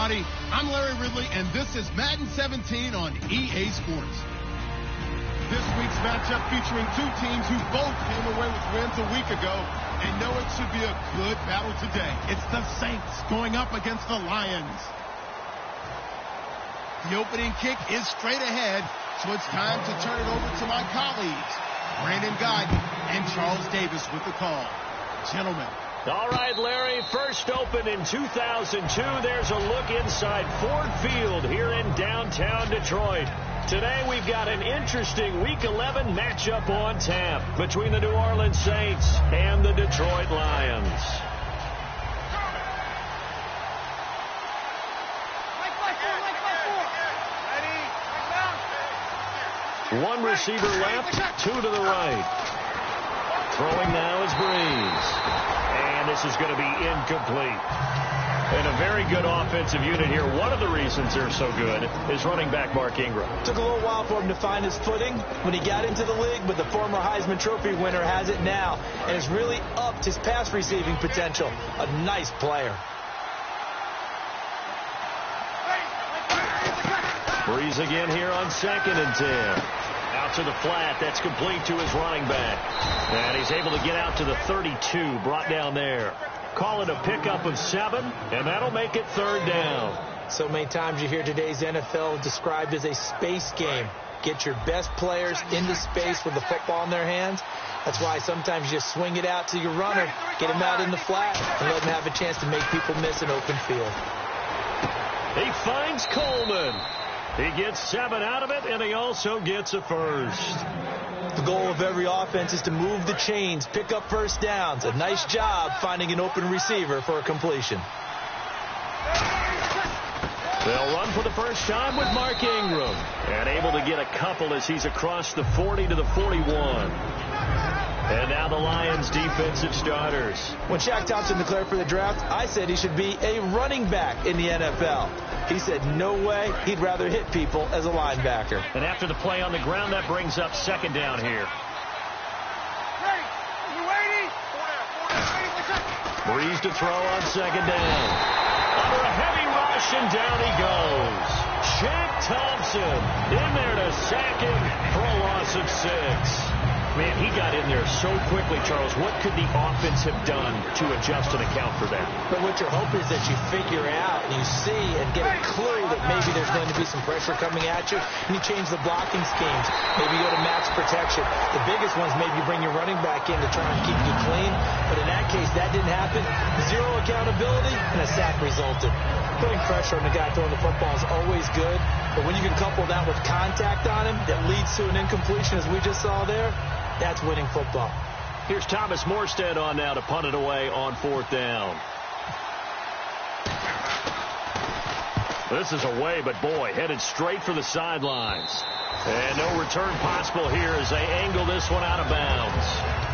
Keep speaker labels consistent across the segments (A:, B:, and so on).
A: everybody. I'm Larry Ridley, and this is Madden 17 on EA Sports. This week's matchup featuring two teams who both came away with wins a week ago and know it should be a good battle today. It's the Saints going up against the Lions. The opening kick is straight ahead, so it's time to turn it over to my colleagues, Brandon Guyton and Charles Davis with the call. Gentlemen.
B: All right, Larry, first opened in 2002. There's a look inside Ford Field here in downtown Detroit. Today we've got an interesting Week 11 matchup on tap between the New Orleans Saints and the Detroit Lions. One receiver left, two to the right. Throwing now is Breeze. And this is going to be incomplete. And a very good offensive unit here. One of the reasons they're so good is running back Mark Ingram.
C: Took a little while for him to find his footing when he got into the league, but the former Heisman Trophy winner has it now and has really upped his pass receiving potential. A nice player.
B: Breeze again here on 2nd and 10. Out to the flat. That's complete to his running back. And he's able to get out to the 32. Brought down there. Call it a pickup of 7, and that'll make it 3rd down.
C: So many times you hear today's NFL described as a space game. Get your best players into space with the football in their hands. That's why sometimes you just swing it out to your runner, get him out in the flat, and let him have a chance to make people miss an open field.
B: He finds Coleman. He gets 7 out of it, and he also gets a first.
C: The goal of every offense is to move the chains, pick up first downs. A nice job finding an open receiver for a completion.
B: They'll run for the first time with Mark Ingram. And able to get a couple as he's across the 40 to the 41. And now the Lions defensive starters.
C: When Shaq Thompson declared for the draft, I said he should be a running back in the NFL. He said no way, he'd rather hit people as a linebacker.
B: And after the play on the ground, that brings up 2nd down here. Breeze to throw on 2nd down. Under a heavy rush, and down he goes. Shaq Thompson in there to sack him for a loss of 6. Man, he got in there so quickly, Charles. What could the offense have done to adjust and account for that?
C: But what you're hoping is that you figure out and you see and get a clue that maybe there's going to be some pressure coming at you, and you change the blocking schemes. Maybe you go to max protection. The biggest ones, maybe you bring your running back in to try and keep you clean. But in that case, that didn't happen. Zero accountability, and a sack resulted. Putting pressure on the guy throwing the football is always good, but when you can couple that with contact on him that leads to an incompletion, as we just saw there, that's winning football.
B: Here's Thomas Morstead on now to punt it away on 4th down. This is away, but boy, headed straight for the sidelines. And no return possible here as they angle this one out of bounds.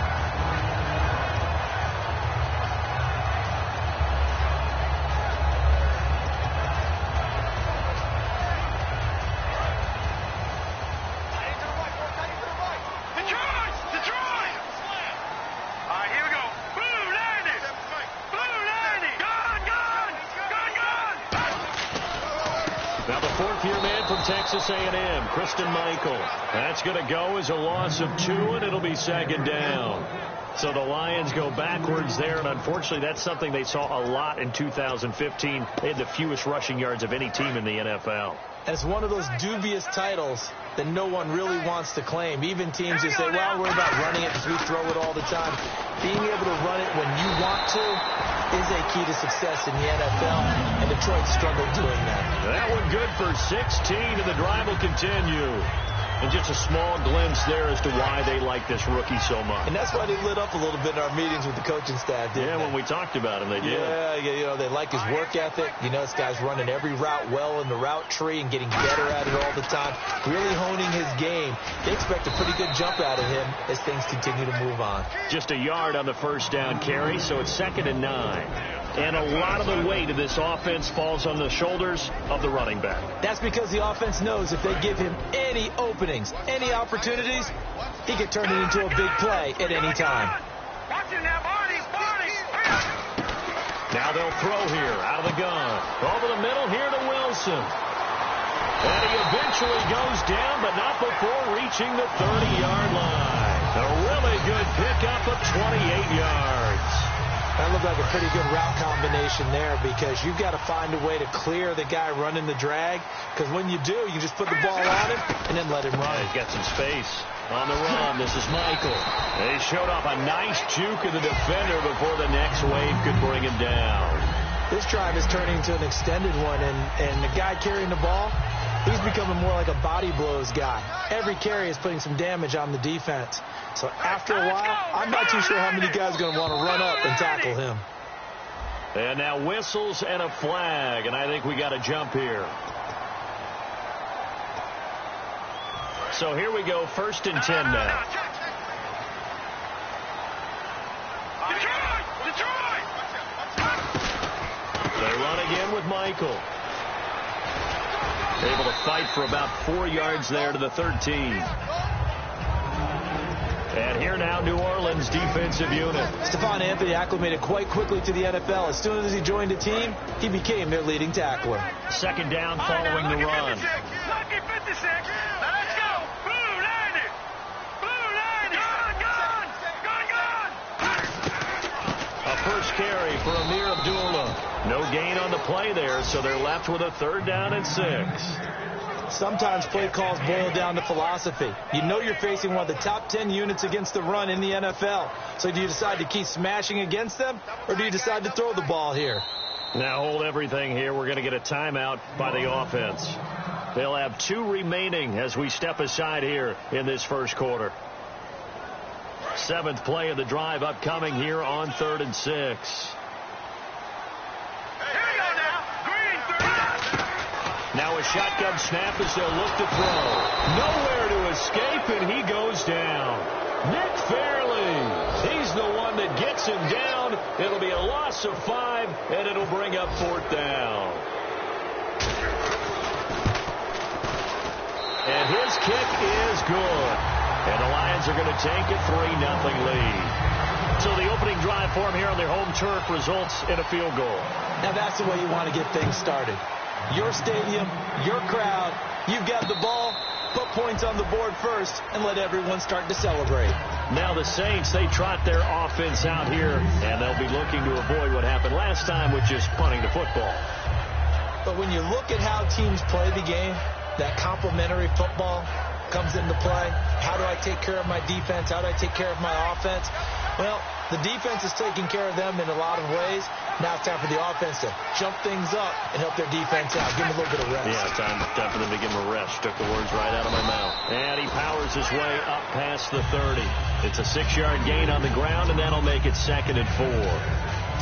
B: Texas A&M, Kristen Michael. That's going to go as a loss of 2, and it'll be 2nd down. So the Lions go backwards there, and unfortunately that's something they saw a lot in 2015. They had the fewest rushing yards of any team in the NFL.
C: And it's one of those dubious titles that no one really wants to claim. Even teams who say, well, we're about running it because we throw it all the time. Being able to run it when you want to is a key to success in the NFL, and Detroit struggled doing that.
B: That one good for 16, and the drive will continue. And just a small glimpse there as to why they like this rookie so much.
C: And that's why they lit up a little bit in our meetings with the coaching staff, didn't they?
B: When we talked about him, they did.
C: Yeah, you know, they like his work ethic. You know, this guy's running every route well in the route tree and getting better at it all the time, really honing his game. They expect a pretty good jump out of him as things continue to move on.
B: Just a yard on the first down carry, so it's 2nd and 9. And a lot of the weight of this offense falls on the shoulders of the running back.
C: That's because the offense knows if they give him any openings, any opportunities, he can turn it into a big play at any time.
B: Now they'll throw here, out of the gun. Over the middle here to Wilson. And he eventually goes down, but not before reaching the 30-yard line. A really good pickup of 28 yards.
C: That looked like a pretty good route combination there, because you've got to find a way to clear the guy running the drag, because when you do, you just put the ball on him and then let him run.
B: He's got some space on the run. This is Michael. They showed off a nice juke of the defender before the next wave could bring him down.
C: This drive is turning into an extended one, and the guy carrying the ball, he's becoming more like a body blows guy. Every carry is putting some damage on the defense. So after a while, I'm not too sure how many guys are going to want to run up and tackle him.
B: And now whistles and a flag, and I think we got a jump here. So here we go, 1st and 10 now. They run again with Michael. Able to fight for about 4 yards there to the 13. And here now, New Orleans defensive unit.
C: Stephon Anthony acclimated quite quickly to the NFL. As soon as he joined the team, he became their leading tackler.
B: 2nd down following the run. A first carry for Amir Abdullah. No gain on the play there, so they're left with a 3rd down and 6.
C: Sometimes play calls boil down to philosophy. You know you're facing one of the top 10 units against the run in the NFL. So do you decide to keep smashing against them, or do you decide to throw the ball here?
B: Now hold everything here. We're going to get a timeout by the offense. They'll have 2 remaining as we step aside here in this first quarter. 7th play of the drive upcoming here on 3rd and 6. Now a shotgun snap as they'll look to throw. Nowhere to escape, and he goes down. Nick Fairley, he's the one that gets him down. It'll be a loss of 5, and it'll bring up 4th down. And his kick is good. And the Lions are going to take a 3-0 lead. So the opening drive for them here on their home turf results in a field goal.
C: Now that's the way you want to get things started. Your stadium, your crowd, you've got the ball, put points on the board first, and let everyone start to celebrate.
B: Now the Saints, they trot their offense out here, and they'll be looking to avoid what happened last time, which is punting the football.
C: But when you look at how teams play the game, that complementary football comes into play. How do I take care of my defense? How do I take care of my offense? Well, the defense is taking care of them in a lot of ways. Now it's time for the offense to jump things up and help their defense out. Give them a little bit of rest.
B: Yeah, time for them to give them a rest. Took the words right out of my mouth. And he powers his way up past the 30. It's a 6-yard gain on the ground, and that'll make it 2nd and 4.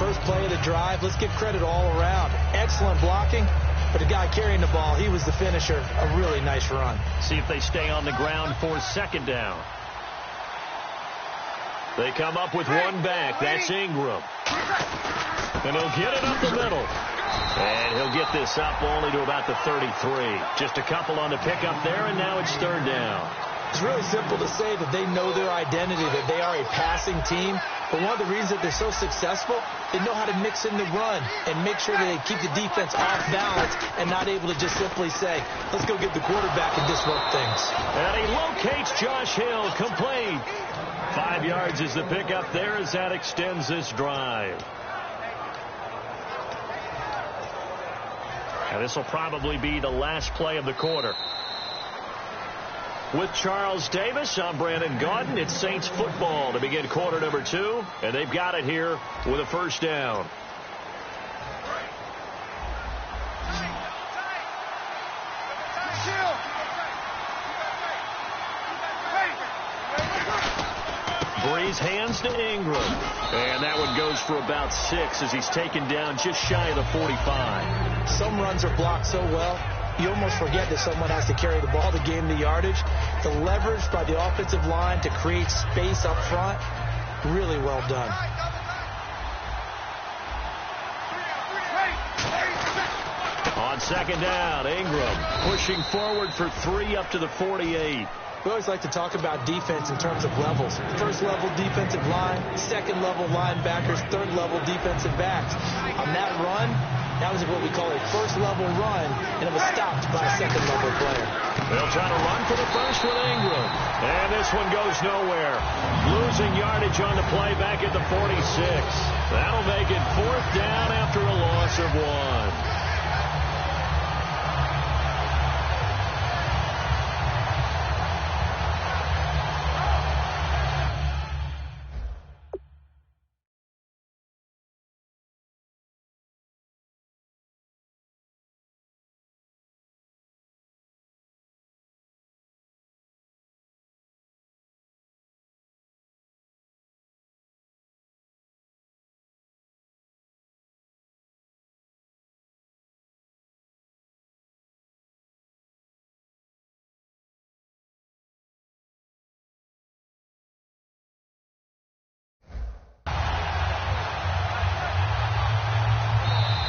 C: First play of the drive. Let's give credit all around. Excellent blocking. But the guy carrying the ball, he was the finisher. A really nice run.
B: See if they stay on the ground for 2nd down. They come up with one back. That's Ingram. And he'll get it up the middle. And he'll get this up only to about the 33. Just a couple on the pickup there, and now it's 3rd down.
C: It's really simple to say that they know their identity, that they are a passing team. But one of the reasons that they're so successful, they know how to mix in the run and make sure that they keep the defense off balance and not able to just simply say, let's go get the quarterback and disrupt things.
B: And he locates Josh Hill, complete. 5 yards is the pickup there as that extends this drive. And this will probably be the last play of the quarter. With Charles Davis, I'm Brandon Gaudin. It's Saints football to begin quarter number 2, and they've got it here with a 1st down. Breeze hands to Ingram, and that one goes for about 6 as he's taken down just shy of the 45.
C: Some runs are blocked so well, you almost forget that someone has to carry the ball to gain the yardage. The leverage by the offensive line to create space up front, really well done. On
B: 2nd down, Ingram pushing forward for 3 up to the 48.
C: We always like to talk about defense in terms of levels. First level defensive line, second level linebackers, third level defensive backs. On that run, that was what we call a first level run, and it was stopped by a second level player.
B: They'll try to run for the first with Ingram. And this one goes nowhere. Losing yardage on the play back at the 46. That'll make it 4th down after a loss of 1.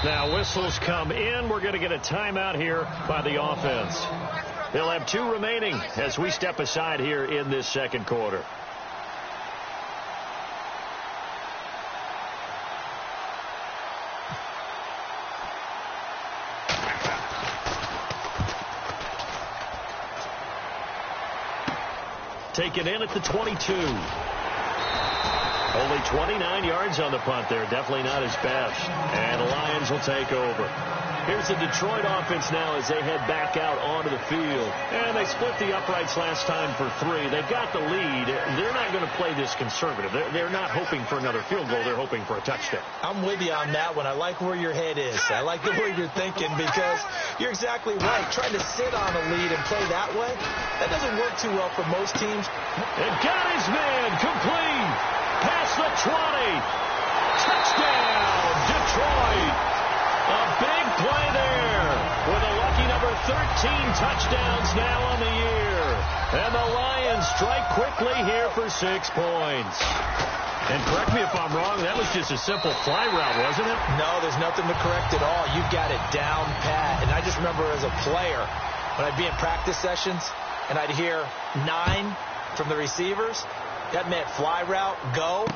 B: Now whistles come in. We're going to get a timeout here by the offense. They'll have 2 remaining as we step aside here in this second quarter. Taken in at the 22. Only 29 yards on the punt there. Definitely not his best. And the Lions will take over. Here's the Detroit offense now as they head back out onto the field. And they split the uprights last time for 3. They've got the lead. They're not going to play this conservative. They're not hoping for another field goal. They're hoping for a touchdown.
C: I'm with you on that one. I like where your head is. I like the way you're thinking because you're exactly right. Trying to sit on a lead and play that way, that doesn't work too well for most teams.
B: And got his man complete. Past the 20. Touchdown, Detroit. A big play there with a lucky number 13 touchdowns now on the year. And the Lions strike quickly here for 6 points. And correct me if I'm wrong, that was just a simple fly route, wasn't it?
C: No, there's nothing to correct at all. You've got it down pat. And I just remember as a player, when I'd be in practice sessions and I'd hear 9 from the receivers, that meant fly route, go.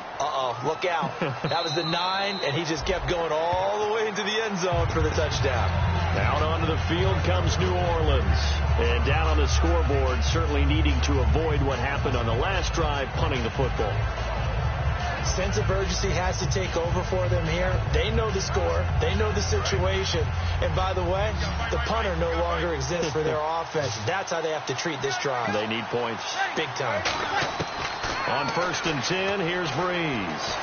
C: Look out. That was the 9, and he just kept going all the way into the end zone for the touchdown.
B: Out onto the field comes New Orleans. And down on the scoreboard, certainly needing to avoid what happened on the last drive, punting the football.
C: Sense of urgency has to take over for them here. They know the score. They know the situation. And by the way, the punter no longer exists for their offense. That's how they have to treat this drive.
B: They need points.
C: Big time.
B: On 1st and 10, here's Breeze.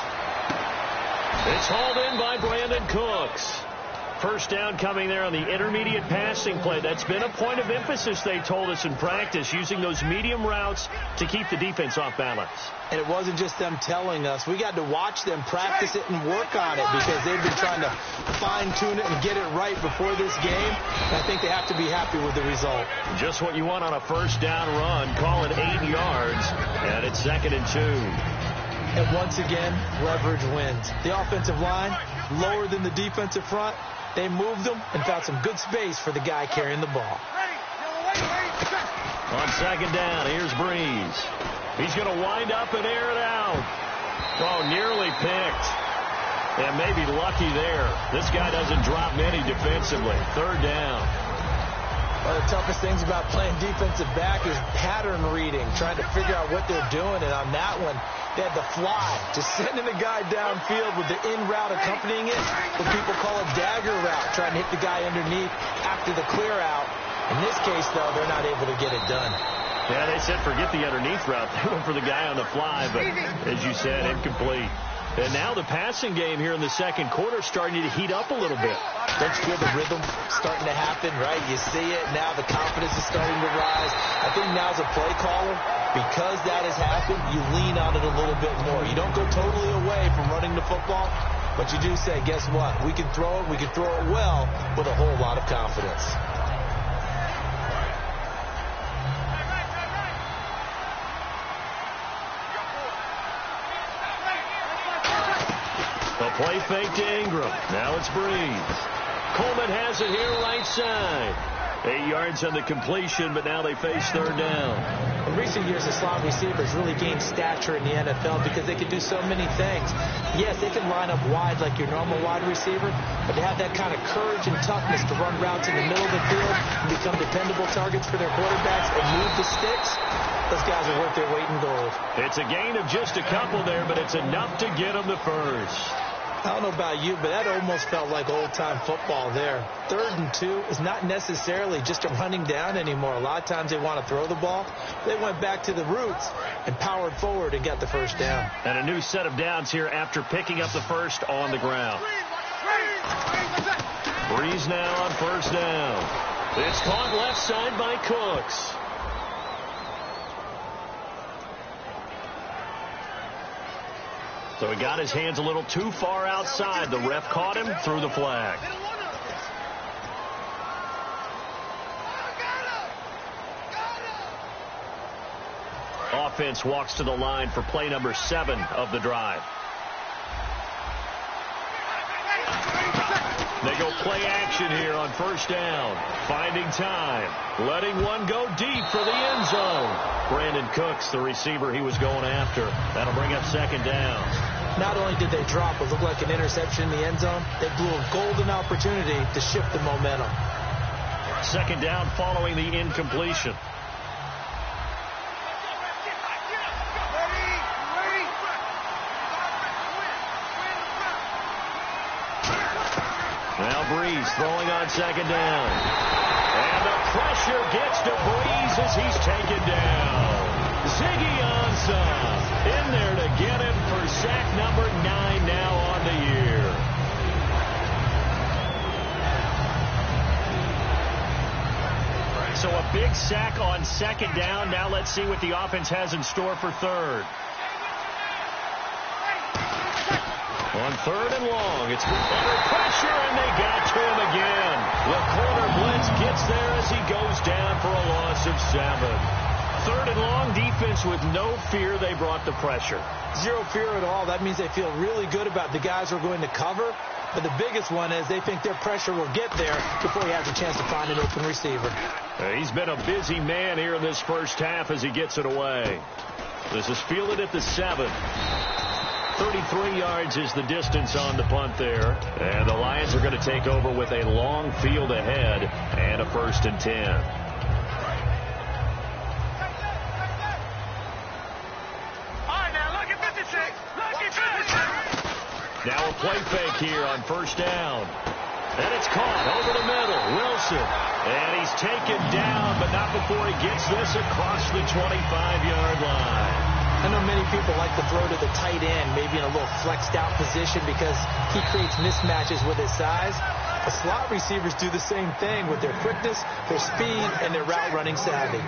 B: It's hauled in by Brandon Cooks. First down coming there on the intermediate passing play. That's been a point of emphasis, they told us in practice, using those medium routes to keep the defense off balance.
C: And it wasn't just them telling us. We got to watch them practice it and work on it because they've been trying to fine-tune it and get it right before this game. And I think they have to be happy with the result.
B: Just what you want on a first down run. Call it 8 yards, and it's 2nd and 2.
C: And once again, leverage wins. The offensive line, lower than the defensive front. They moved them and found some good space for the guy carrying the ball.
B: On 2nd down, here's Breeze. He's going to wind up and air it out. Oh, nearly picked. And maybe lucky there. This guy doesn't drop many defensively. 3rd down.
C: One of the toughest things about playing defensive back is pattern reading, trying to figure out what they're doing. And on that one, they had the fly, just sending the guy downfield with the in route accompanying it. What people call a dagger route, trying to hit the guy underneath after the clear out. In this case, though, they're not able to get it done.
B: Yeah, they said forget the underneath route. They went for the guy on the fly, but as you said, incomplete. And now the passing game here in the second quarter is starting to heat up a little bit.
C: Don't you feel the rhythm starting to happen, right? You see it now. The confidence is starting to rise. I think now as a play caller, because that has happened, you lean on it a little bit more. You don't go totally away from running the football, but you do say, guess what? We can throw it. We can throw it well with a whole lot of confidence.
B: A play fake to Ingram. Now it's Breeze. Coleman has it here right side. 8 yards on the completion, but now they face 3rd down.
C: In recent years, the slot receivers really gained stature in the NFL because they can do so many things. Yes, they can line up wide like your normal wide receiver, but to have that kind of courage and toughness to run routes in the middle of the field and become dependable targets for their quarterbacks and move the sticks, those guys are worth their weight in gold.
B: It's a gain of just a couple there, but it's enough to get them the first.
C: I don't know about you, but that almost felt like old-time football there. 3rd and 2 is not necessarily just a running down anymore. A lot of times they want to throw the ball. They went back to the roots and powered forward and got the first down.
B: And a new set of downs here after picking up the first on the ground. Breeze now on first down. It's caught left side by Cooks. So he got his hands a little too far outside. The ref caught him, threw the flag. Offense walks to the line for play number 7 of the drive. They go play action here on first down. Finding time. Letting one go deep for the end zone. Brandon Cooks, the receiver he was going after. That'll bring up second down.
C: Not only did they drop what looked like an interception in the end zone, they blew a golden opportunity to shift the momentum.
B: Second down following the incompletion. Now Breeze throwing on second down. And the pressure gets to Breeze as he's taken down. Ziggy Ansah in there to get him for sack number 9 now on the year. So a big sack on second down. Now let's see what the offense has in store for third. On third and long, it's under pressure, and they got to him again. The corner blitz gets there as he goes down for a loss of 7. Third and long, defense with no fear. They brought the pressure.
C: Zero fear at all. That means they feel really good about the guys who are going to cover. But the biggest one is they think their pressure will get there before he has a chance to find an open receiver.
B: He's been a busy man here in this first half as he gets it away. This is fielded at the 7. 33 yards is the distance on the punt there. And the Lions are going to take over with a long field ahead and a 1st and 10. Now a play fake here on first down. And it's caught over the middle. Wilson. And he's taken down, but not before he gets this across the 25-yard line.
C: I know many people like to throw to the tight end, maybe in a little flexed out position because he creates mismatches with his size. The slot receivers do the same thing with their quickness, their speed, and their route running savvy.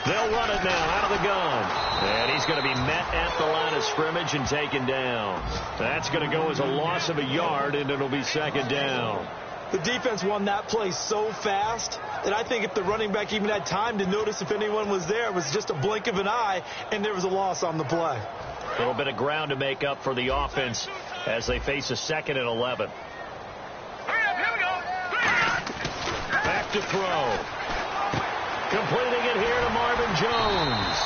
B: They'll run it now out of the gun. And he's going to be met at the line of scrimmage and taken down. That's going to go as a loss of a yard, and it'll be second down.
C: The defense won that play so fast that I think if the running back even had time to notice if anyone was there, it was just a blink of an eye, and there was a loss on the play.
B: A little bit of ground to make up for the offense as they face a 2nd and 11. Back to throw. Completing it here to Marvin Jones.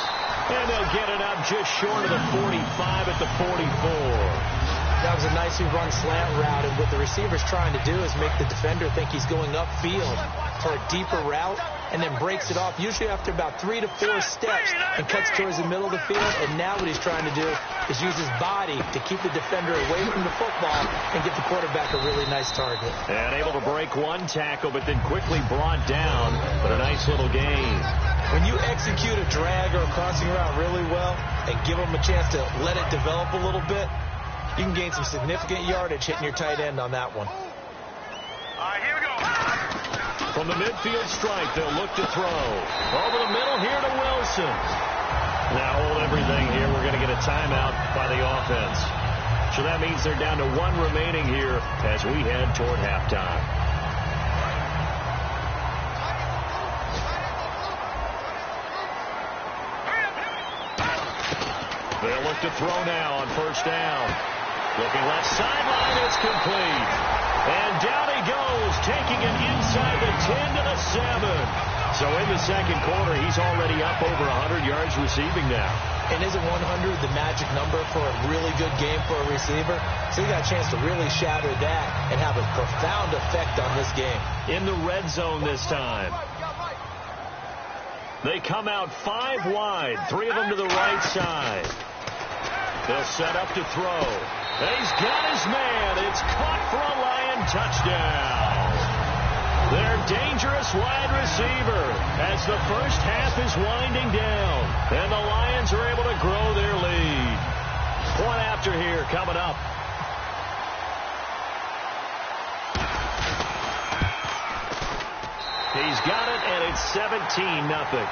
B: And they'll get it up just short of the 45 at the 44.
C: That was a nicely run slant route, and what the receiver's trying to do is make the defender think he's going upfield for a deeper route, and then breaks it off, usually after about 3 to 4 steps, and cuts towards the middle of the field. And now what he's trying to do is use his body to keep the defender away from the football and give the quarterback a really nice target.
B: And able to break one tackle, but then quickly brought down, but a nice little gain.
C: When you execute a drag or a crossing route really well and give them a chance to let it develop a little bit, you can gain some significant yardage hitting your tight end on that one.
D: All right, here we go.
B: From the midfield stripe, they'll look to throw. Over the middle here to Wilson. Now hold everything here. We're going to get a timeout by the offense. So that means they're down to 1 remaining here as we head toward halftime. They'll look to throw now on first down. Looking left sideline, it's complete. And down he goes, taking it inside the 10 to the 7. So in the second quarter, he's already up over 100 yards receiving now.
C: And isn't 100 the magic number for a really good game for a receiver? So he got a chance to really shatter that and have a profound effect on this game.
B: In the red zone this time. They come out 5 wide, 3 of them to the right side. They'll set up to throw. He's got his man. It's caught for a Lion touchdown. Their dangerous wide receiver as the first half is winding down. And the Lions are able to grow their lead. Point after here coming up. He's got it, and it's 17-0.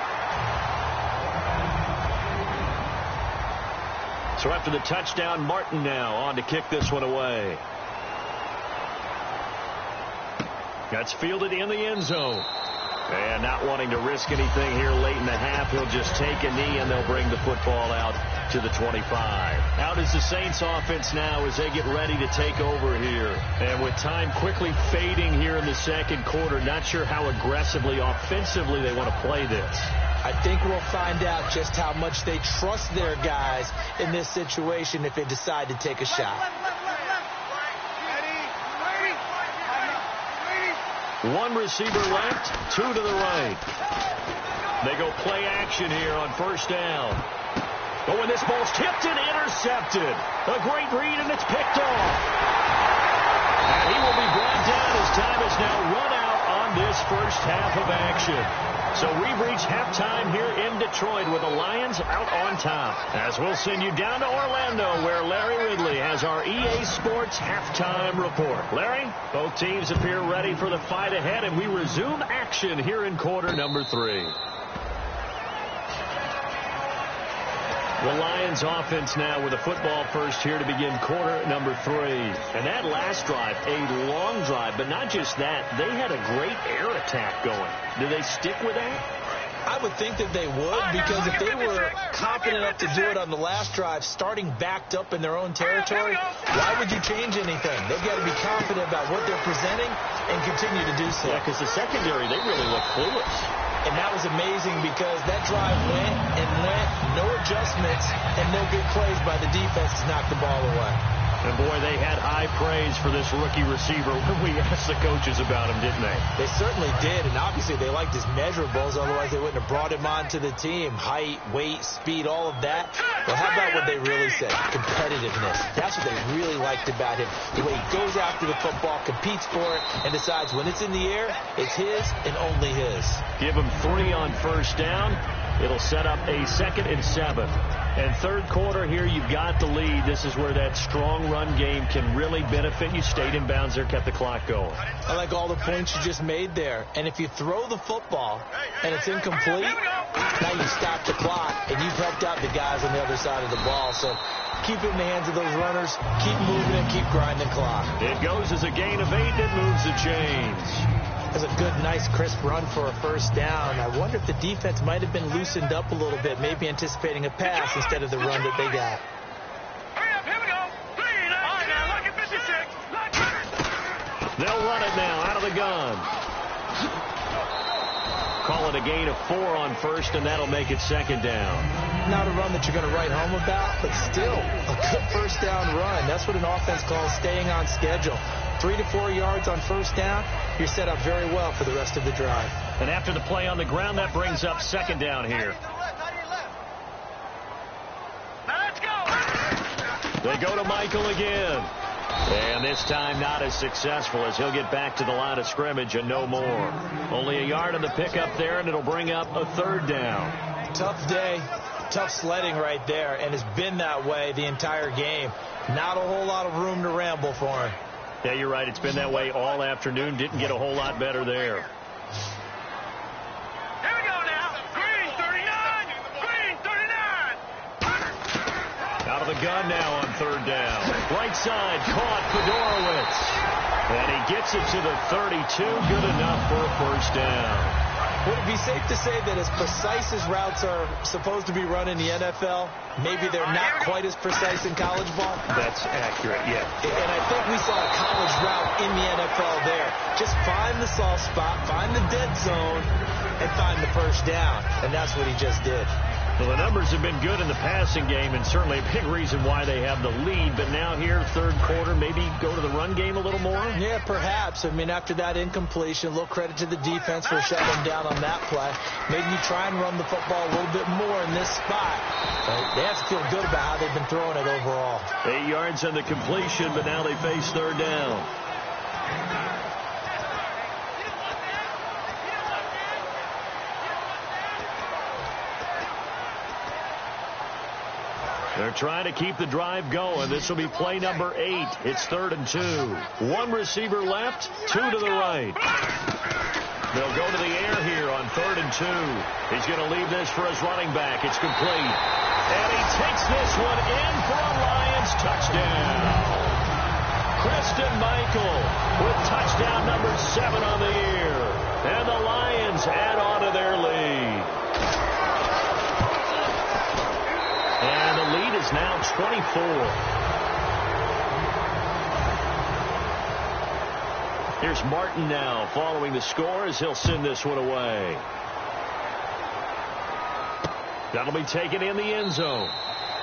B: So after the touchdown, Martin now on to kick this one away. That's fielded in the end zone. And not wanting to risk anything here late in the half, he'll just take a knee, and they'll bring the football out to the 25. Out is the Saints offense now as they get ready to take over here. And with time quickly fading here in the second quarter, not sure how aggressively, offensively they want to play this.
C: I think we'll find out just how much they trust their guys in this situation if they decide to take a shot.
B: One receiver left, 2 to the right. They go play action here on first down. But when this ball's tipped and intercepted, a great read, and it's picked off. And he will be brought down as time is now run out on this first half of action. So we've reached halftime here in Detroit with the Lions out on top. As we'll send you down to Orlando where Larry Ridley has our EA Sports halftime report. Larry, both teams appear ready for the fight ahead, and we resume action here in quarter number 3. The Lions offense now with a football first here to begin quarter number 3. And that last drive, a long drive, but not just that, they had a great air attack going. Do they stick with that?
C: I would think that they would, because if they were confident enough to do it on the last drive, starting backed up in their own territory, why would you change anything? They've got to be confident about what they're presenting and continue to do so.
B: Yeah, because the secondary, they really look clueless.
C: And that was amazing because that drive went and went, no adjustments, and no big plays by the defense to knock the ball away.
B: And, boy, they had high praise for this rookie receiver when we asked the coaches about him, didn't they?
C: They certainly did, and obviously they liked his measurables, otherwise they wouldn't have brought him onto the team. Height, weight, speed, all of that. But how about what they really said? Competitiveness. That's what they really liked about him. The way he goes after the football, competes for it, and decides when it's in the air, it's his and only his.
B: Give him 3 on first down. It'll set up a 2nd and 7. And third quarter here, you've got the lead. This is where that strong run game can really benefit you. Stayed in bounds there, kept the clock going.
C: I like all the points you just made there. And if you throw the football and it's incomplete, now you stop the clock and you've helped out the guys on the other side of the ball. So keep it in the hands of those runners. Keep moving and keep grinding the clock.
B: It goes as a gain of 8 that moves the chains.
C: That's a good, nice, crisp run for a first down. I wonder if the defense might have been loosened up a little bit, maybe anticipating a pass instead of the run that they got.
D: Hurry up, here we go. 3, all right, now, look at 56.
B: They'll run it now out of the gun. Call it a gain of 4 on first, and that'll make it 2nd down.
C: Not a run that you're going to write home about, but still a good first down run. That's what an offense calls staying on schedule. 3 to 4 yards on first down, you're set up very well for the rest of the drive.
B: And after the play on the ground, that brings up 2nd down here.
D: Now let's go.
B: They go to Michael again. And this time not as successful as he'll get back to the line of scrimmage and no more. Only a yard on the pickup there, and it'll bring up a 3rd down.
C: Tough day, tough sledding right there, and it's been that way the entire game. Not a whole lot of room to ramble for him.
B: Yeah, you're right. It's been that way all afternoon. Didn't get a whole lot better there.
D: Here we go now. Green 39. Green 39.
B: Out of the gun now on 3rd down. Right side caught Fedorowicz. And he gets it to the 32. Good enough for a first down.
C: Would it be safe to say that as precise as routes are supposed to be run in the NFL, maybe they're not quite as precise in college ball?
B: That's accurate, yeah.
C: And I think we saw a college route in the NFL there. Just find the soft spot, find the dead zone, and find the first down. And that's what he just did.
B: Well, the numbers have been good in the passing game, and certainly a big reason why they have the lead. But now here, third quarter, maybe go to the run game a little more?
C: Yeah, perhaps. I mean, after that incompletion, a little credit to the defense for shutting them down on that play. Maybe you try and run the football a little bit more in this spot. But they have to feel good about how they've been throwing it overall.
B: 8 yards on the completion, but now they face third down. They're trying to keep the drive going. This will be play number 8. It's 3rd and 2. One receiver left, 2 to the right. They'll go to the air here on 3rd and 2. He's going to leave this for his running back. It's complete. And he takes this one in for a Lions touchdown. Christine Michael with touchdown number 7 on the year. And the Lions add on to their lead. And the lead is now 24. Here's Martin now following the score as he'll send this one away. That'll be taken in the end zone.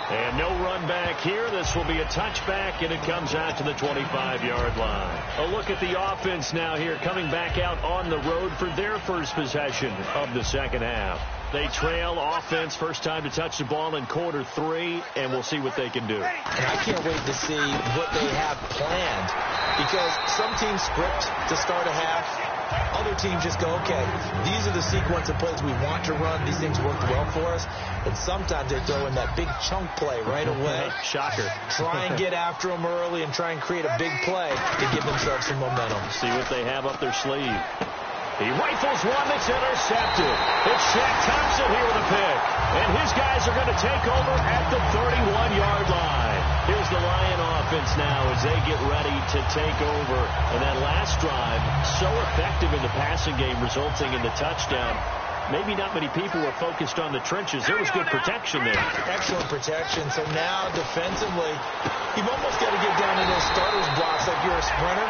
B: And no run back here. This will be a touchback, and it comes out to the 25-yard line. A look at the offense now here, coming back out on the road for their first possession of the second half. They trail offense, first time to touch the ball in quarter 3, and we'll see what they can do.
C: And I can't wait to see what they have planned, because some teams script to start a half. Other teams just go, okay, these are the sequence of plays we want to run. These things worked well for us. And sometimes they throw in that big chunk play right away.
B: Shocker.
C: Try and get after them early and try and create a big play to give themselves some momentum.
B: See what they have up their sleeve. He rifles one that's intercepted. It's Shaq Thompson here with a pick. And his guys are going to take over at the 31-yard line. Here's the Lion offense now as they get ready to take over. And that last drive, so effective in the passing game, resulting in the touchdown. Maybe not many people were focused on the trenches. There was good protection there.
C: Excellent protection. So now defensively, you've almost got to get down to those starters blocks like you're a sprinter.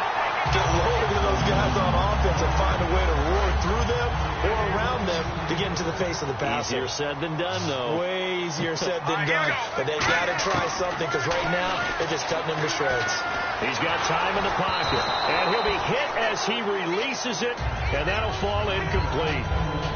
C: Get lower to those guys on offense and find a way to roar through them or around them to get into the face of the passer.
B: Easier said than done, though.
C: Way easier said than done. But they've got to try something, because right now they're just cutting him to shreds.
B: He's got time in the pocket. And he'll be hit as he releases it, and that'll fall incomplete.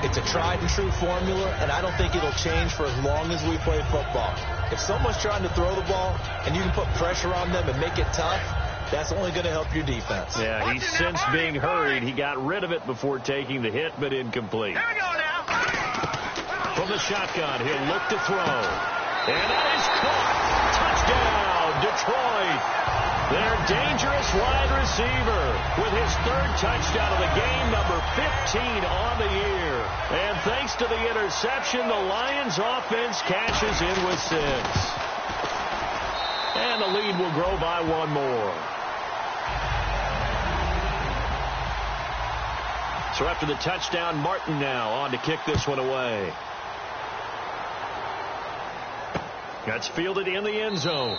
C: It's a tried-and-true formula, and I don't think it'll change for as long as we play football. If someone's trying to throw the ball and you can put pressure on them and make it tough, that's only going to help your defense.
B: Yeah, he's since being hurried. He got rid of it before taking the hit, but incomplete.
D: Here we go now.
B: From the shotgun, he'll look to throw. And that is caught. Touchdown, Detroit. Their dangerous wide receiver with his 3rd touchdown of the game, number 15 on the year. And thanks to the interception, the Lions offense cashes in with 6. And the lead will grow by 1 more. So after the touchdown, Martin now on to kick this one away. That's fielded in the end zone.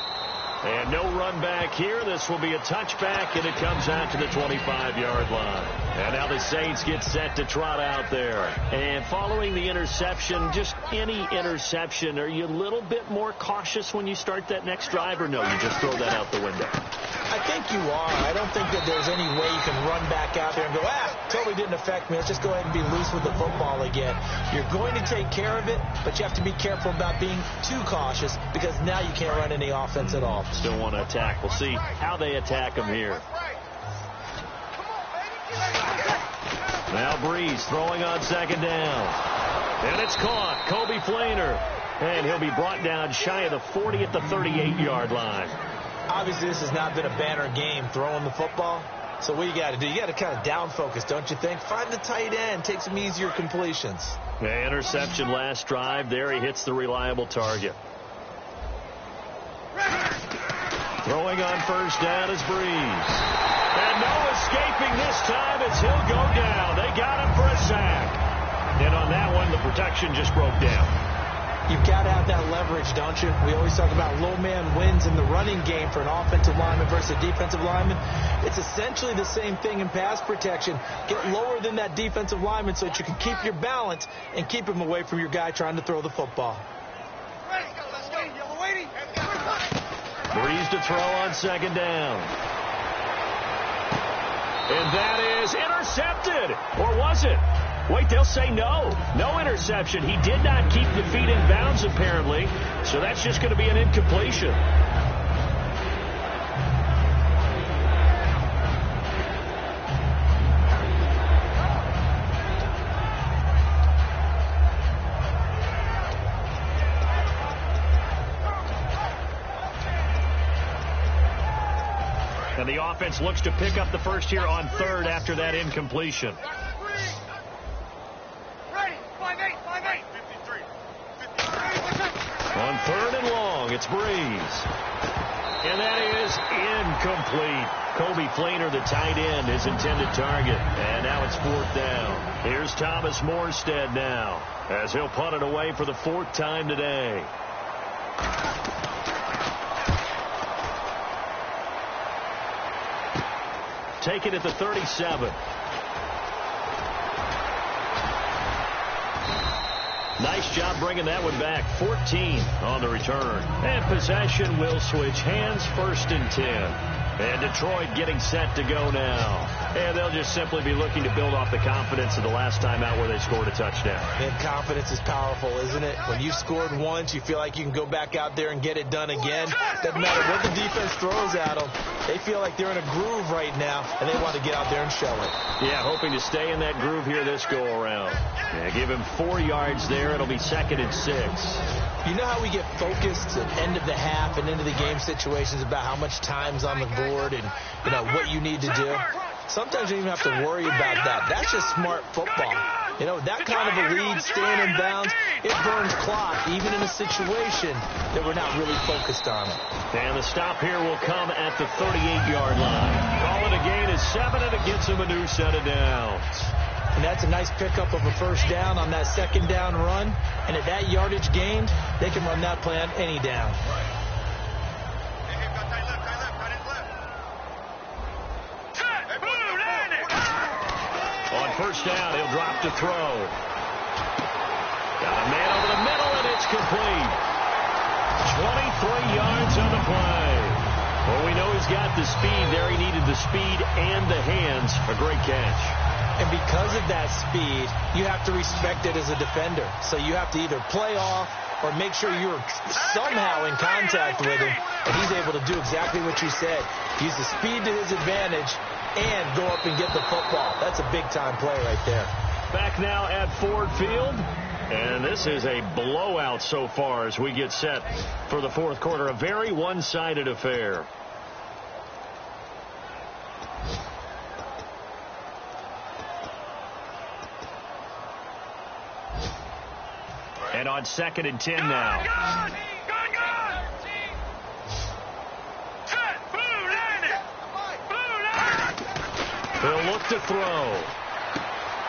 B: And no run back here. This will be a touchback, and it comes out to the 25-yard line. And now the Saints get set to trot out there. And following the interception, just any interception, are you a little bit more cautious when you start that next drive, or no, you just throw that out the window?
C: I think you are. I don't think that there's any way you can run back out there and go, totally didn't affect me. Let's just go ahead and be loose with the football again. You're going to take care of it, but you have to be careful about being too cautious, because now you can't run any offense at all.
B: Still want to attack. We'll see how they attack him here. Now Breeze throwing on second down. And it's caught. Kobe Flainer. And he'll be brought down shy of the 40 at the 38-yard line.
C: Obviously, this has not been a banner game throwing the football. So what you got to do, you got to kind of down focus, don't you think? Find the tight end. Take some easier completions.
B: The interception last drive. There he hits the reliable target. Throwing on first down is Breeze. And no escaping this time as he'll go down. They got him for a sack. protection just broke down.
C: You've got to have that leverage, don't you? We always talk about low man wins in the running game for an offensive lineman versus a defensive lineman. It's essentially the same thing in pass protection. Get lower than that defensive lineman so that you can keep your balance and keep him away from your guy trying to throw the football.
B: Breeze to throw on second down. And that is intercepted. Or was it? Wait, they'll say no. No interception. He did not keep the feet in bounds, apparently. So that's just going to be an incompletion. And the offense looks to pick up the first here on third after that incompletion. On third and long, it's Breeze. And that is incomplete. Kobe Fleener, the tight end, his intended target. And now it's fourth down. Here's Thomas Morstead now, as he'll punt it away for the fourth time today. Take it at the 37. Nice job bringing that one back. 14 on the return. And possession will switch hands, first and 10. And Detroit getting set to go now. And they'll just simply be looking to build off the confidence of the last time out where they scored a touchdown.
C: And confidence is powerful, isn't it? When you've scored once, you feel like you can go back out there and get it done again. Doesn't matter what the defense throws at them. They feel like they're in a groove right now, and they want to get out there and show it.
B: Yeah, hoping to stay in that groove here this go-around. Yeah, give him 4 yards there. It'll be 2nd and 6.
C: You know how we get focused at end of the half and into the game situations about how much time's on the board and, you know, what you need to do? Sometimes you don't even have to worry about that. That's just smart football. You know, that kind of a lead, staying in bounds, it burns clock, even in a situation that we're not really focused on it.
B: And the stop here will come at the 38-yard line. Call it a gain of 7, and it gets him a new set of downs.
C: And that's a nice pickup of a first down on that second down run. And at that yardage gained, they can run that play on any down.
B: On first down, he'll drop to throw. Got a man over the middle, and it's complete. 23 yards on the play. Well, we know he's got the speed there. He needed the speed and the hands. A great catch.
C: And because of that speed, you have to respect it as a defender. So you have to either play off or make sure you're somehow in contact with him. And he's able to do exactly what you said. Use the speed to his advantage and go up and get the football. That's a big-time play right there.
B: Back now at Ford Field. And this is a blowout so far as we get set for the fourth quarter. A very one-sided affair. And on 2nd and 10 now. He'll look to throw.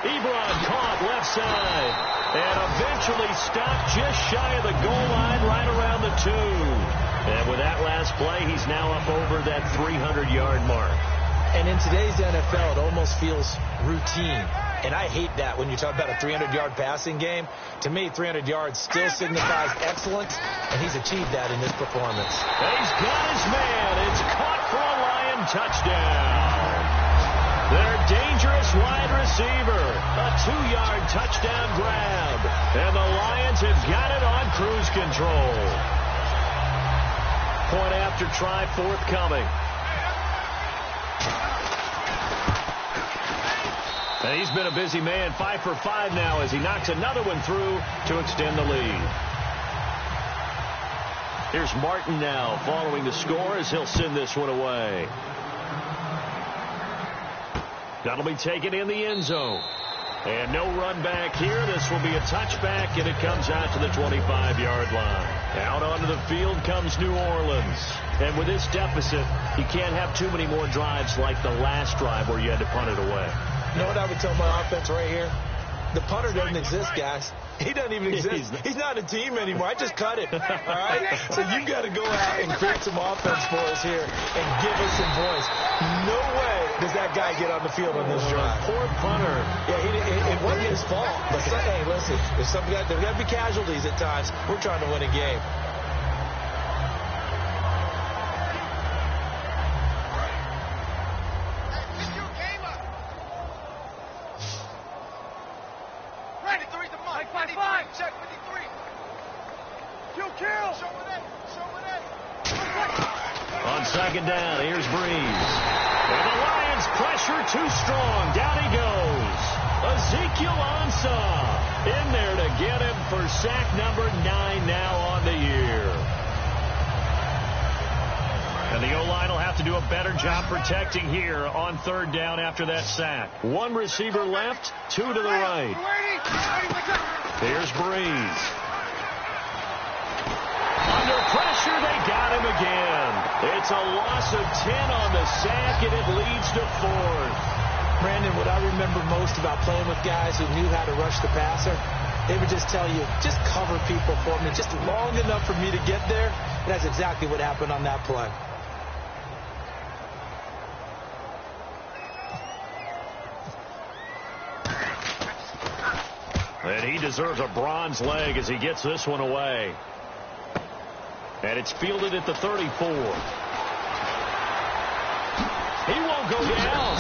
B: Ebron caught left side. And eventually stopped just shy of the goal line right around the 2. And with that last play, he's now up over that 300-yard mark.
C: And in today's NFL, it almost feels routine. And I hate that when you talk about a 300-yard passing game. To me, 300 yards still signifies excellence, and he's achieved that in this performance.
B: He's got his man. It's caught for a Lion touchdown. Their dangerous wide receiver. A 2-yard touchdown grab. And the Lions have got it on cruise control. Point after try forthcoming. And he's been a busy man, 5 for 5 now as he knocks another one through to extend the lead. Here's Martin now following the score as he'll send this one away. That'll be taken in the end zone. And no run back here. This will be a touchback, and it comes out to the 25-yard line. Out onto the field comes New Orleans. And with this deficit, you can't have too many more drives like the last drive where you had to punt it away.
C: You know what I would tell my offense right here? The punter doesn't exist, guys. He doesn't even exist. He's not a team anymore. I just cut it. All right? So you got to go out and create some offense for us here and give us some points. No way does that guy get on the field on this drive.
B: Poor punter.
C: Yeah, it wasn't his fault. But hey, listen, there's got to be casualties at times. We're trying to win a game.
B: On second down, here's Breeze. And the Lions pressure too strong. Down he goes. Ezekiel Ansah in there to get him for sack number 9 now on the year. And the O-line will have to do a better job protecting here on third down after that sack. One receiver left, 2 to the right. Here's Breeze. Under pressure, they got him again. It's a loss of 10 on the sack, and it leads to 4th.
C: Brandon, what I remember most about playing with guys who knew how to rush the passer, they would just tell you, just cover people for me, just long enough for me to get there. And that's exactly what happened on that play.
B: And he deserves a bronze leg as he gets this one away. And it's fielded at the 34. He won't go down.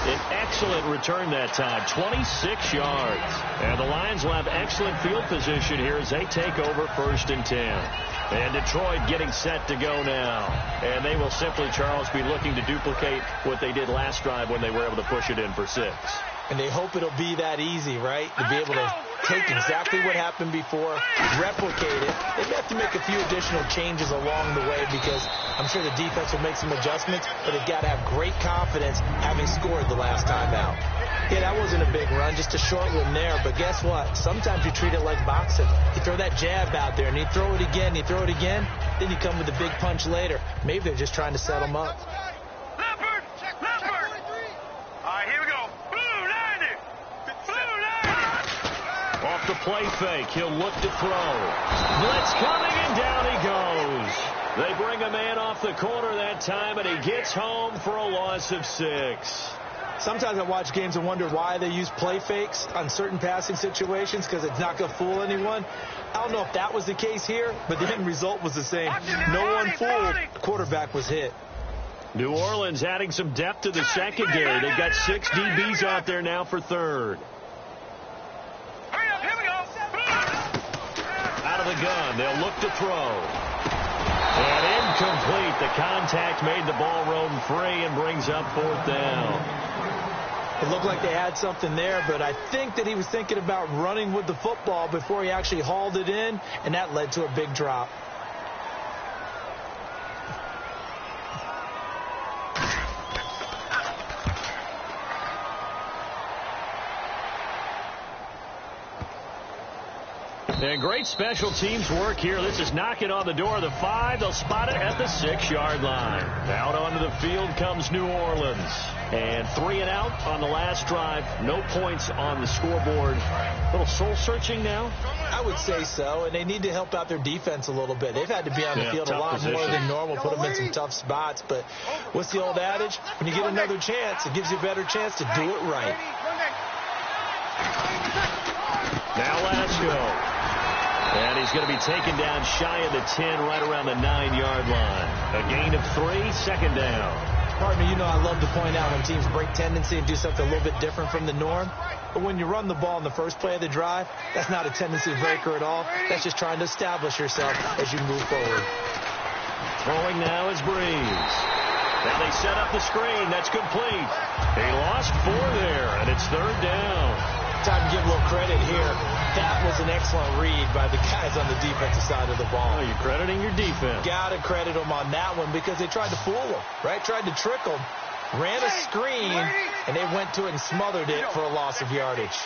B: An excellent return that time, 26 yards. And the Lions will have excellent field position here as they take over 1st and 10. And Detroit getting set to go now. And they will simply, Charles, be looking to duplicate what they did last drive when they were able to push it in for 6.
C: And they hope it'll be that easy, right? To be able to take exactly what happened before, replicate it. They have to make a few additional changes along the way because I'm sure the defense will make some adjustments, but they've got to have great confidence having scored the last time out. Yeah, that wasn't a big run, just a short one there, but guess what? Sometimes you treat it like boxing. You throw that jab out there, and you throw it again, then you come with a big punch later. Maybe they're just trying to set them up.
B: Off the play fake, he'll look to throw. Blitz coming, and down he goes. They bring a man off the corner that time, and he gets home for a loss of 6.
C: Sometimes I watch games and wonder why they use play fakes on certain passing situations because it's not going to fool anyone. I don't know if that was the case here, but the end result was the same. No one fooled. The quarterback was hit.
B: New Orleans adding some depth to the secondary. They've got 6 DBs out there now for 3rd. Out of the gun, they'll look to throw. And incomplete. The contact made the ball roam free and brings up 4th down.
C: It looked like they had something there, but I think that he was thinking about running with the football before he actually hauled it in, and that led to a big drop.
B: And great special teams work here. This is knocking on the door of the 5. They'll spot it at the 6-yard line. Out onto the field comes New Orleans. And 3 and out on the last drive. No points on the scoreboard. A little soul-searching now?
C: I would say so, and they need to help out their defense a little bit. They've had to be on the field a lot more than normal, put them in some tough spots. But what's the old adage? When you get another chance, it gives you a better chance to do it right.
B: Now Lasco. And he's going to be taken down shy of the 10, right around the 9-yard line. A gain of 3, 2nd down.
C: Partner, you know I love to point out when teams break tendency and do something a little bit different from the norm. But when you run the ball in the first play of the drive, that's not a tendency breaker at all. That's just trying to establish yourself as you move forward.
B: Throwing now is Breeze. Now they set up the screen. That's complete. They lost 4 there, and it's 3rd down.
C: Time to give a little credit here. That was an excellent read by the guys on the defensive side of the ball.
B: Oh, you're crediting your defense.
C: Got to credit them on that one because they tried to fool them, right? Tried to trick them. Ran a screen, and they went to it and smothered it for a loss of yardage.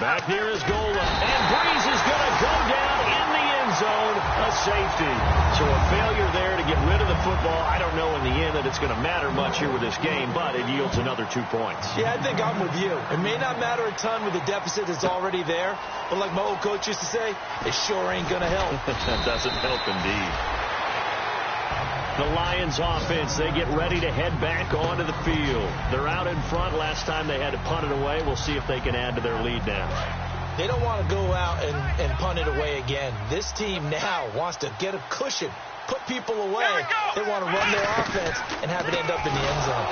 B: Back near his goal, and Breeze is going to go down in the end zone, a safety. So a failure there to get rid of the football. I don't know in the end that it's going to matter much here with this game, but it yields another 2 points.
C: Yeah, I think I'm with you. It may not matter a ton with the deficit that's already there, but like my old coach used to say, it sure ain't going to help.
B: That doesn't help indeed. The Lions offense, they get ready to head back onto the field. They're out in front. Last time they had to punt it away. We'll see if they can add to their lead now.
C: They don't want to go out and punt it away again. This team now wants to get a cushion, put people away. They want to run their offense and have it end up in the end zone.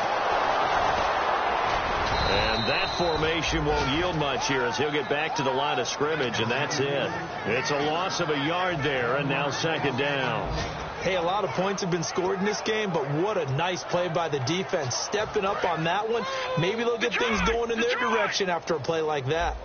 B: And that formation won't yield much here as he'll get back to the line of scrimmage, and that's it. It's a loss of a yard there, and now second down.
C: Hey, a lot of points have been scored in this game, but what a nice play by the defense. Stepping up on that one, maybe they'll get things going in their direction after a play like that.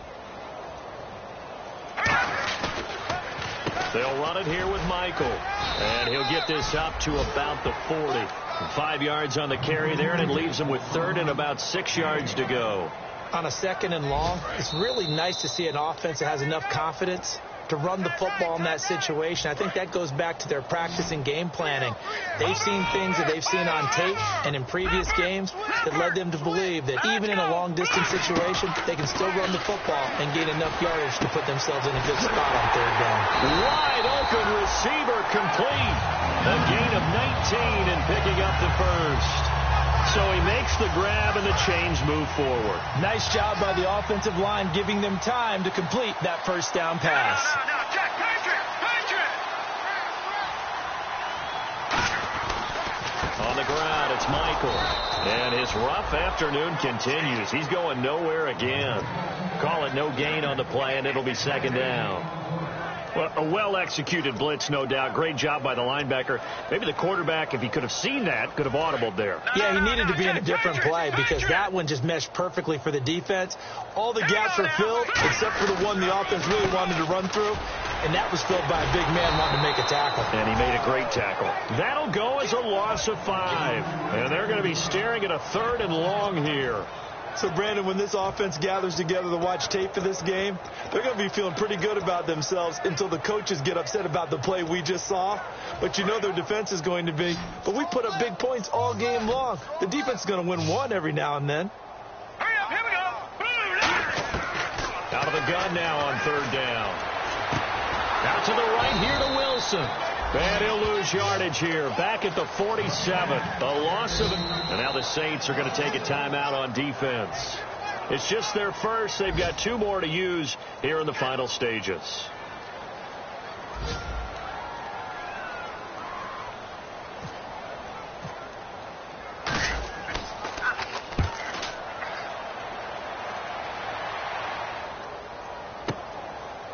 B: They'll run it here with Michael, and he'll get this up to about the 40. 5 yards on the carry there, and it leaves him with third and about 6 yards to go.
C: On a second and long, it's really nice to see an offense that has enough confidence to run the football in that situation. I think that goes back to their practice and game planning. They've seen things that they've seen on tape and in previous games that led them to believe that even in a long-distance situation, they can still run the football and gain enough yardage to put themselves in a good spot on third down.
B: Wide open receiver complete. A gain of 19 and picking up the first. So he makes the grab and the chains move forward.
C: Nice job by the offensive line giving them time to complete that first down pass.
D: Now, check,
B: On the ground, it's Michael. And his rough afternoon continues. He's going nowhere again. Call it no gain on the play, and it'll be second down. Well, a well-executed blitz, no doubt. Great job by the linebacker. Maybe the quarterback, if he could have seen that, could have audibled there.
C: Yeah, he needed to be in a different play because that one just meshed perfectly for the defense. All the gaps were filled except for the one the offense really wanted to run through, and that was filled by a big man wanting to make a tackle.
B: And he made a great tackle. That'll go as a loss of 5. And they're going to be staring at a third and long here.
C: So, Brandon, when this offense gathers together to watch tape for this game, they're going to be feeling pretty good about themselves until the coaches get upset about the play we just saw. But you know their defense is going to be. But we put up big points all game long. The defense is going to win one every now and then.
D: hurry up, here we go.
B: Out of the gun now on third down. Out to the right here to Wilson. And he'll lose yardage here. Back at the 47. A loss of it. And now the Saints are going to take a timeout on defense. It's just their first. They've got 2 more to use here in the final stages.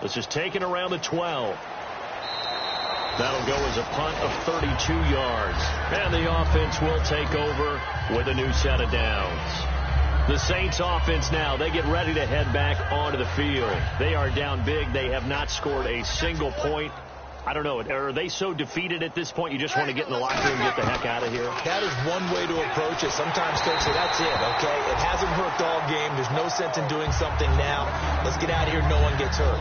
B: This is taken around the 12. That'll go as a punt of 32 yards. And the offense will take over with a new set of downs. The Saints offense now, they get ready to head back onto the field. They are down big. They have not scored a single point. I don't know. Are they so defeated at this point you just want to get in the locker room and get the heck out of here?
C: That is one way to approach it. Sometimes folks say, that's it, okay? It hasn't worked all game. There's no sense in doing something now. Let's get out of here. No one gets hurt.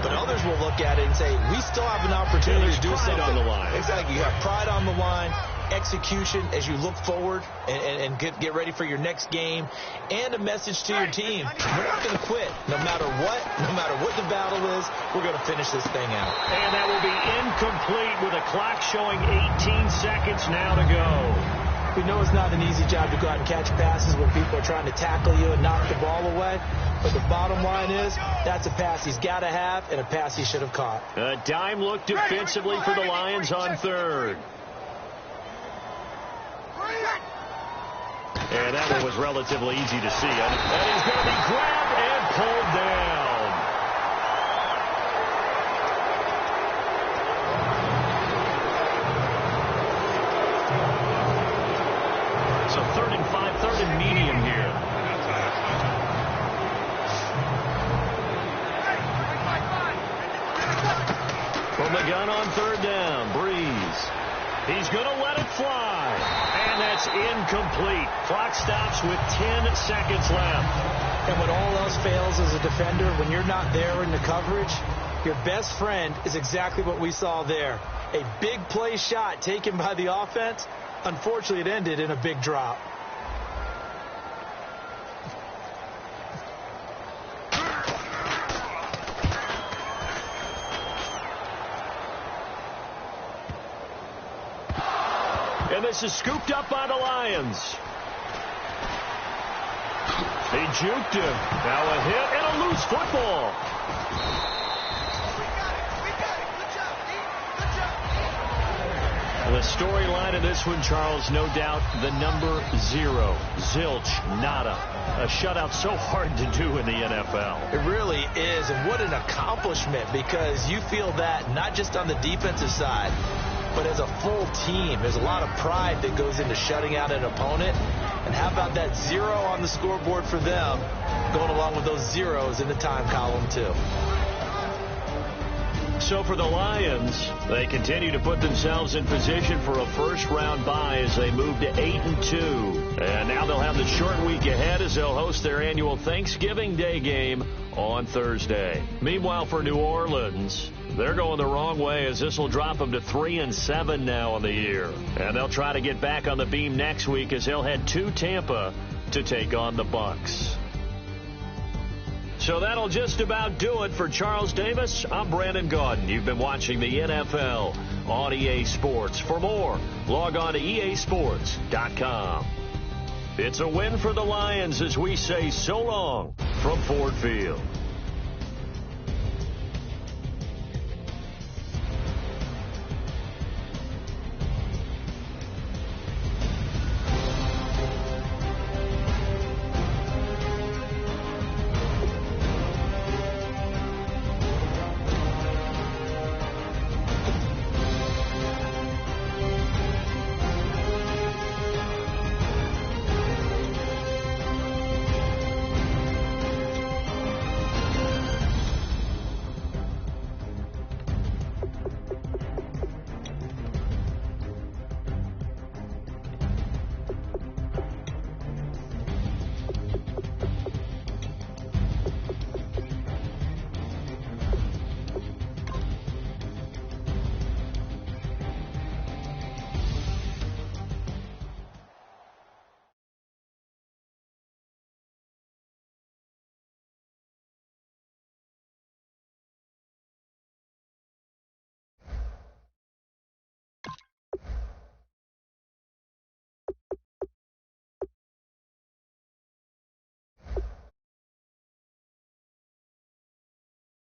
C: But others will look at it and say, we still have an opportunity to do something.
B: On the line.
C: Exactly. You have pride on the line, execution as you look forward and get ready for your next game, and a message to your team. We're not going to quit. No matter what the battle is, we're going to finish this thing out.
B: And that will be incomplete with a clock showing 18 seconds now to go.
C: We know it's not an easy job to go out and catch passes when people are trying to tackle you and knock the ball away. But the bottom line is that's a pass he's got to have and a pass he should have caught.
B: A dime look defensively for the Lions on third. And that one was relatively easy to see. And he's going to be grabbed and pulled down. So third and 5, third and medium here. From the gun on third down, Breeze. He's going to let it fly. And that's incomplete. Clock stops with 10 seconds left.
C: And when all else fails as a defender, when you're not there in the coverage, your best friend is exactly what we saw there. A big play shot taken by the offense. Unfortunately, it ended in a big drop.
B: And this is scooped up by the Lions. He juked him. Now a hit and a loose football. The storyline of this one, Charles, no doubt the number 0. Zilch, nada. A shutout so hard to do in the NFL.
C: It really is, and what an accomplishment, because you feel that not just on the defensive side, but as a full team. There's a lot of pride that goes into shutting out an opponent. And how about that 0 on the scoreboard for them, going along with those zeros in the time column, too.
B: So for the Lions, they continue to put themselves in position for a first-round bye as they move to 8-2. And now they'll have the short week ahead as they'll host their annual Thanksgiving Day game on Thursday. Meanwhile, for New Orleans, they're going the wrong way as this will drop them to 3-7 now on the year. And they'll try to get back on the beam next week as they'll head to Tampa to take on the Bucs. So that'll just about do it for Charles Davis. I'm Brandon Gaudin. You've been watching the NFL on EA Sports. For more, log on to easports.com. It's a win for the Lions as we say so long from Ford Field.